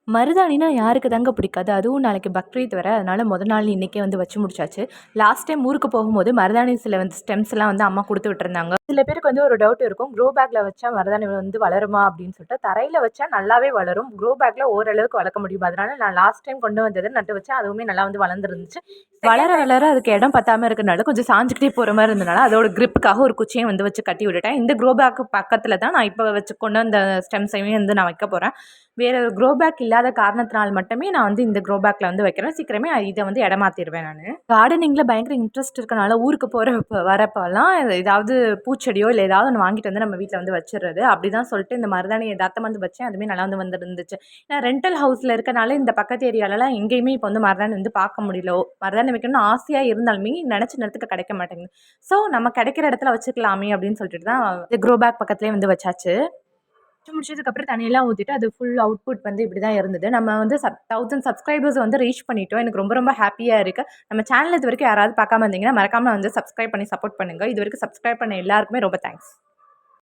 மருதாணினா யாருக்கு தாங்க பிடிக்காது? அதுவும் நாளைக்கு பக்ரீத் வேற. அதனால மொத நாள் இன்னைக்கே வந்து வச்சு முடிச்சாச்சு. லாஸ்ட் டைம் ஊருக்கு போகும்போது மருதாணி சில வந்து ஸ்டெம்ஸ்லாம் வந்து அம்மா குடுத்து விட்டுருந்தாங்க. சில பேருக்கு வந்து ஒரு டவுட் இருக்கும். க்ரோ பேக்ல வச்சா மருதாணி வந்து வளருமா? அப்படின்னு சொல்லிட்டு. தரையில வச்சா நல்லாவே வளரும். க்ரோ பேக்ல ஓரளவுக்கு வளர்க்க முடியும். அதனால நான் லாஸ்ட் டைம் கொண்டு வந்தத நட்டு வச்சேன். அதுவுமே நல்லா வந்து வளர்ந்துருந்துச்சு. வளர வளர அதுக்கு இடம் பத்தாம இருக்கனால கொஞ்சம் சாஞ்சுக்கிட்டே போற மாரி இருந்தனால, அதோட கிரிப்புக்காக ஒரு குச்சிய வந்து வச்சு கட்டி விட்டுட்டேன். இந்த க்ரோ பேக் பக்கத்துல தான் நான் இப்ப வச்சு கொண்டு வந்த ஸ்டெம்ஸையுமே வந்து நான் வைக்க போறேன். வேற க்ரோ பேக் இல்லாத காரணத்தினால் மட்டுமே நான் வந்து இந்த க்ரோ பேக்ல வந்து வைக்கிறேன். சீக்கிரமே இத வந்து இடம் மாத்திருவேன் நானு. கார்டனிங்ல பயங்கர இன்ட்ரெஸ்ட் இருக்கனால ஊருக்கு வரப்பலாம் ஏதாவது பூச்செடியோ, இல்ல ஏதாவது ஒண்ணு வாங்கிட்டு வந்து நம்ம வீட்ல வந்து வச்சுர்றது. அப்படிதான் சொல்லிட்டு இந்த மருதாணி எதார்த்தமா வந்து வச்சேன். அதுவுமே நல்லா வந்து வந்துருந்துச்சு. ஏன்னா ரெண்டல் ஹவுஸ்ல இருக்கனால இந்த பக்கத்து ஏரியாலலாம் எங்கேயுமே இப்ப வந்து மருதாணி வந்து பார்க்க முடியல. மருதாணி வைக்கணும்னு ஆசையா இருந்தாலுமே நெனச்ச நேரத்துக்கு கிடைக்க மாட்டேங்குது. ஸோ நம்ம கிடைக்கிற இடத்துல வச்சுக்கலாமே அப்படின்னு சொல்லிட்டு தான் இந்த க்ரோ பேக் பக்கத்துலயே வந்து வச்சாச்சு. வச்சு முடிச்சதுக்கப்புறம் தண்ணியெல்லாம் ஊத்திட்டு, அது ஃபுல் அவுட்புட் வந்து இப்படி தான் இருந்தது. நம்ம வந்து 1000 சப்ஸ்கிரைபர்ஸ் வந்து ரீச் பண்ணிட்டோம். எனக்கு ரொம்ப ரொம்ப ஹேப்பியா இருக்கு. நம்ம சேனல் இதுவரைக்கும் யாராவது பார்க்காம இருந்தீங்கன்னா, மறக்காம வந்து சப்ஸ்கிரைப் பண்ணி சப்போர்ட் பண்ணுங்க. இதுவரைக்கும் சப்ஸ்கிரைப் பண்ண எல்லாருக்குமே ரொம்ப தேங்க்ஸ்.